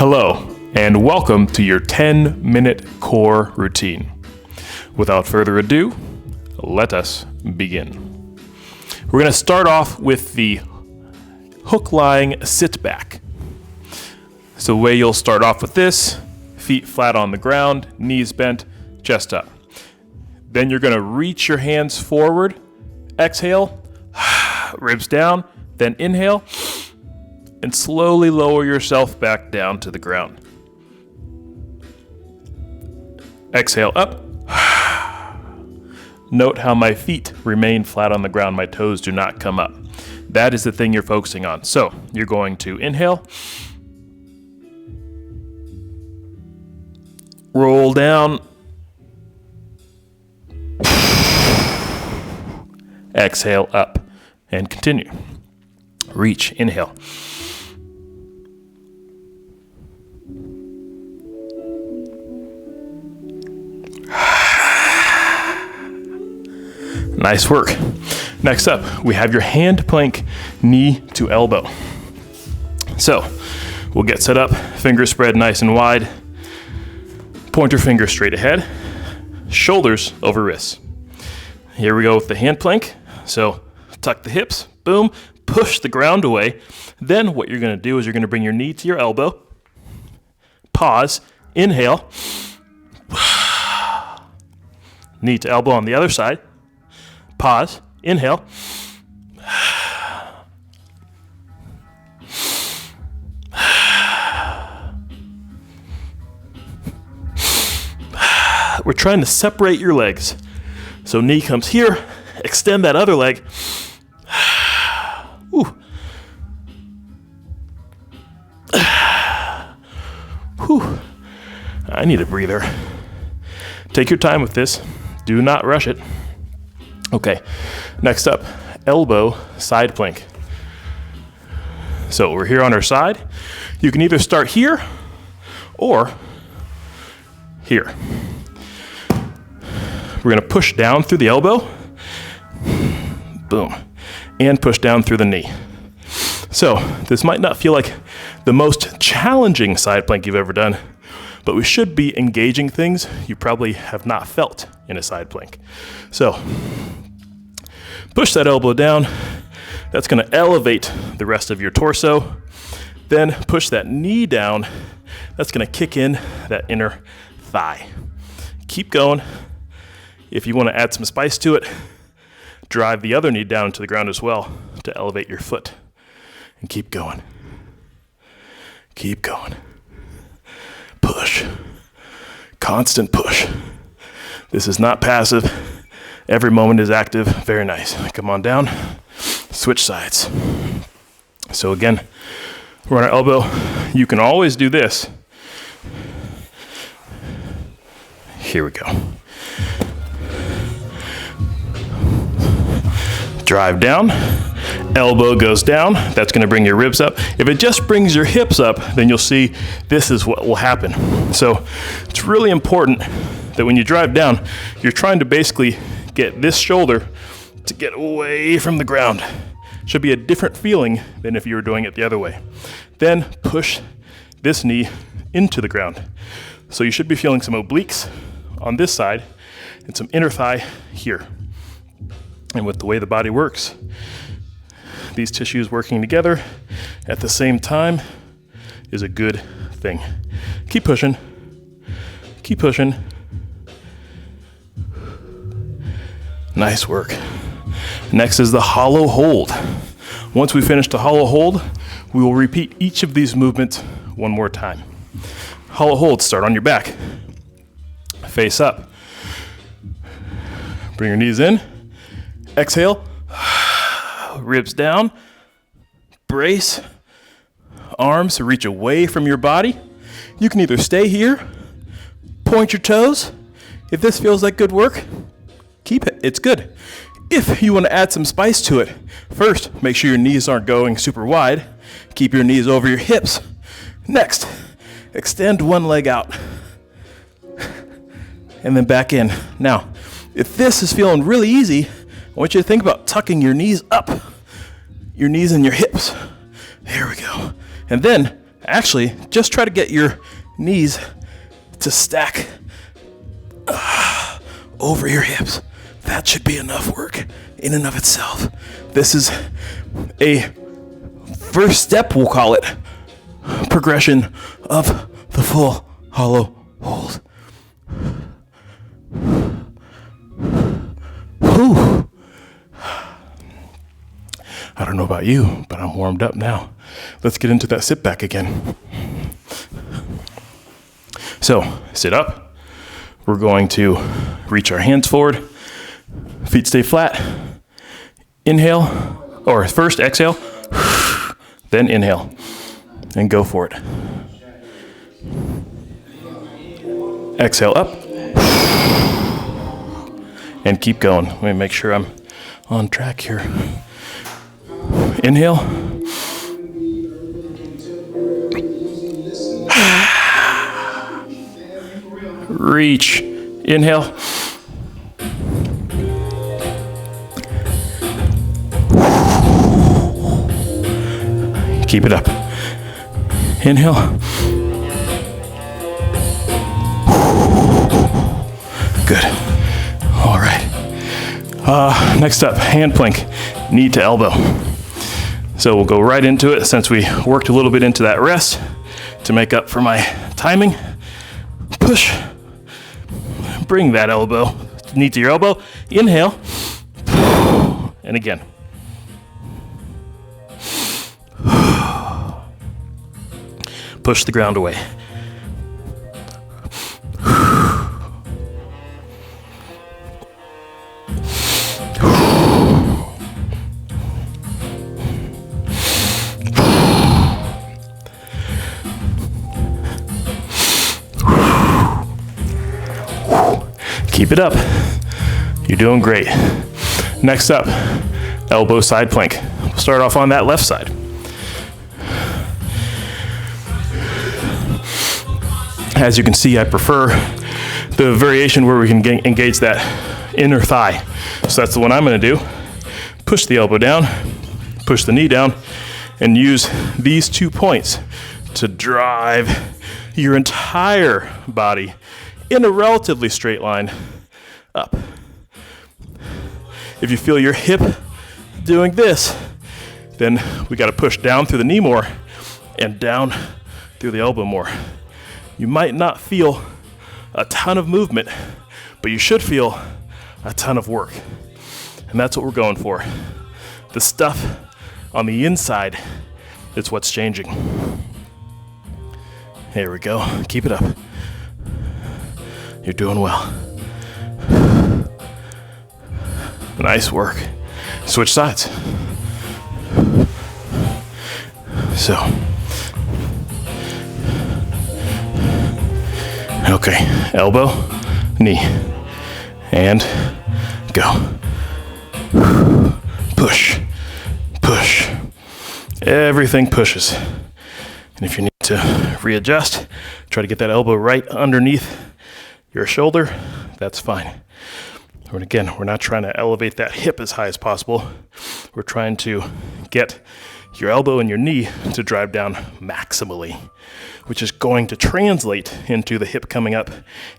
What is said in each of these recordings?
Hello, and welcome to your 10-minute core routine. Without further ado, let us begin. We're going to start off with the hook-lying sit-back. So the way you'll start off with this, feet flat on the ground, knees bent, chest up. Then you're going to reach your hands forward, exhale, ribs down, then inhale, and slowly lower yourself back down to the ground. Exhale up. Note how my feet remain flat on the ground. My toes do not come up. That is the thing you're focusing on. So you're going to inhale, roll down, exhale up, and continue. Reach, inhale. Nice work. Next up, we have your hand plank, knee to elbow. So we'll get set up, fingers spread nice and wide, pointer finger straight ahead, shoulders over wrists. Here we go with the hand plank. So tuck the hips, boom, push the ground away. Then what you're going to do is you're going to bring your knee to your elbow, pause, inhale, knee to elbow on the other side. Pause, inhale. We're trying to separate your legs. So knee comes here, extend that other leg. Ooh. Whew. I need a breather. Take your time with this. Do not rush it. Okay, next up, elbow side plank. So we're here on our side. You can either start here or here. We're gonna push down through the elbow, boom, and push down through the knee. So this might not feel like the most challenging side plank you've ever done, but we should be engaging things you probably have not felt in a side plank. So push that elbow down. That's going to elevate the rest of your torso. Then push that knee down. That's going to kick in that inner thigh. Keep going. If you want to add some spice to it, drive the other knee down to the ground as well to elevate your foot. And keep going. Keep going. Push. Constant push. This is not passive. Every moment is active. Very nice. Come on down. Switch sides. So again, we're on our elbow. You can always do this. Here we go. Drive down. Elbow goes down. That's going to bring your ribs up. If it just brings your hips up, then you'll see this is what will happen. So it's really important that when you drive down, you're trying to basically get this shoulder to get away from the ground. Should be a different feeling than if you were doing it the other way. Then push this knee into the ground. So you should be feeling some obliques on this side and some inner thigh here. And with the way the body works, these tissues working together at the same time is a good thing. Keep pushing. Keep pushing. Nice work. Next is the hollow hold. Once we finish the hollow hold, we will repeat each of these movements one more time. Hollow hold, start on your back. Face up. Bring your knees in. Exhale. Ribs down. Brace. Arms reach away from your body. You can either stay here, point your toes. If this feels like good work, keep it. It's good. If you want to add some spice to it, first, make sure your knees aren't going super wide. Keep your knees over your hips. Next, extend one leg out. And then back in. Now, if this is feeling really easy, I want you to think about tucking your knees up, your knees and your hips. There we go. And then Actually, just try to get your knees to stack over your hips. That should be enough work in and of itself. This is a first step, we'll call it, progression of the full hollow hold. Whew. I don't know about you, but I'm warmed up now. Let's get into that sit back again. So, sit up. We're going to reach our hands forward. Feet stay flat. Inhale, or first exhale, then inhale, and go for it. Exhale up, and keep going. Let me make sure I'm on track here. Inhale. Reach. Inhale. Keep it up. Inhale. Good. All right. Next up, hand plank, knee to elbow. So we'll go right into it since we worked a little bit into that rest to make up for my timing. Push. Bring that elbow, knee to your elbow. Inhale. And again. Push the ground away. Keep it up. You're doing great. Next up, elbow side plank. We'll start off on that left side. As you can see, I prefer the variation where we can engage that inner thigh. So that's the one I'm going to do. Push the elbow down, push the knee down, and use these 2 points to drive your entire body in a relatively straight line up. If you feel your hip doing this, then we got to push down through the knee more and down through the elbow more. You might not feel a ton of movement, but you should feel a ton of work. And that's what we're going for. The stuff on the inside is what's changing. There we go. Keep it up. You're doing well. Nice work. Switch sides. So. Okay, elbow, knee, and go. Push, push. Everything pushes. And if you need to readjust, try to get that elbow right underneath your shoulder, that's fine. And again, we're not trying to elevate that hip as high as possible. We're trying to get your elbow and your knee to drive down maximally, which is going to translate into the hip coming up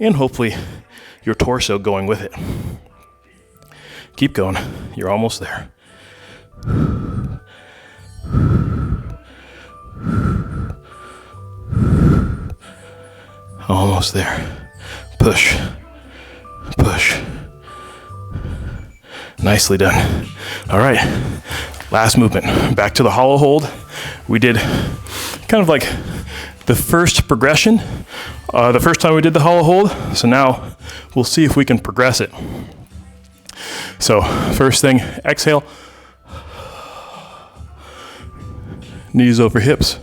and hopefully your torso going with it. Keep going. You're almost there. Almost there. Push. Push. Nicely done. All right. Last movement. Back to the hollow hold. We did kind of like the first progression, the first time we did the hollow hold. So now we'll see if we can progress it. So first thing, exhale. Knees over hips.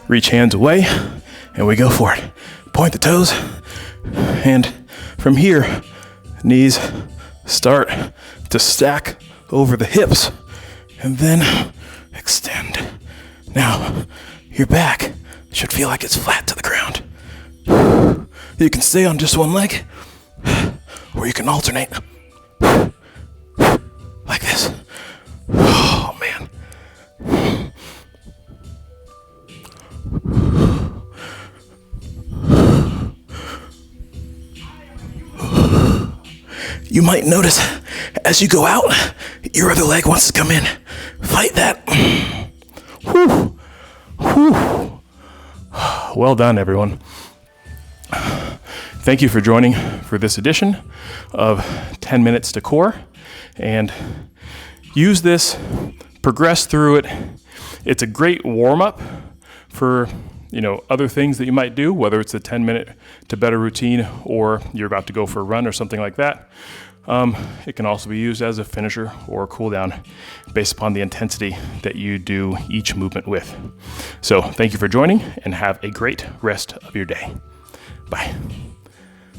Reach hands away, and we go for it. Point the toes, and from here, knees start to stack over the hips, and then extend. Now, your back should feel like it's flat to the ground. You can stay on just one leg, or you can alternate. Like this. Oh, man. You might notice as you go out, your other leg wants to come in. Fight that. Whew. Whew. Well done, everyone. Thank you for joining for this edition of 10 Minutes to Core. And use this, progress through it. It's a great warm-up for other things that you might do, whether it's a 10-minute to better routine or you're about to go for a run or something like that. It can also be used as a finisher or a cool down based upon the intensity that you do each movement with. So thank you for joining and have a great rest of your day. Bye.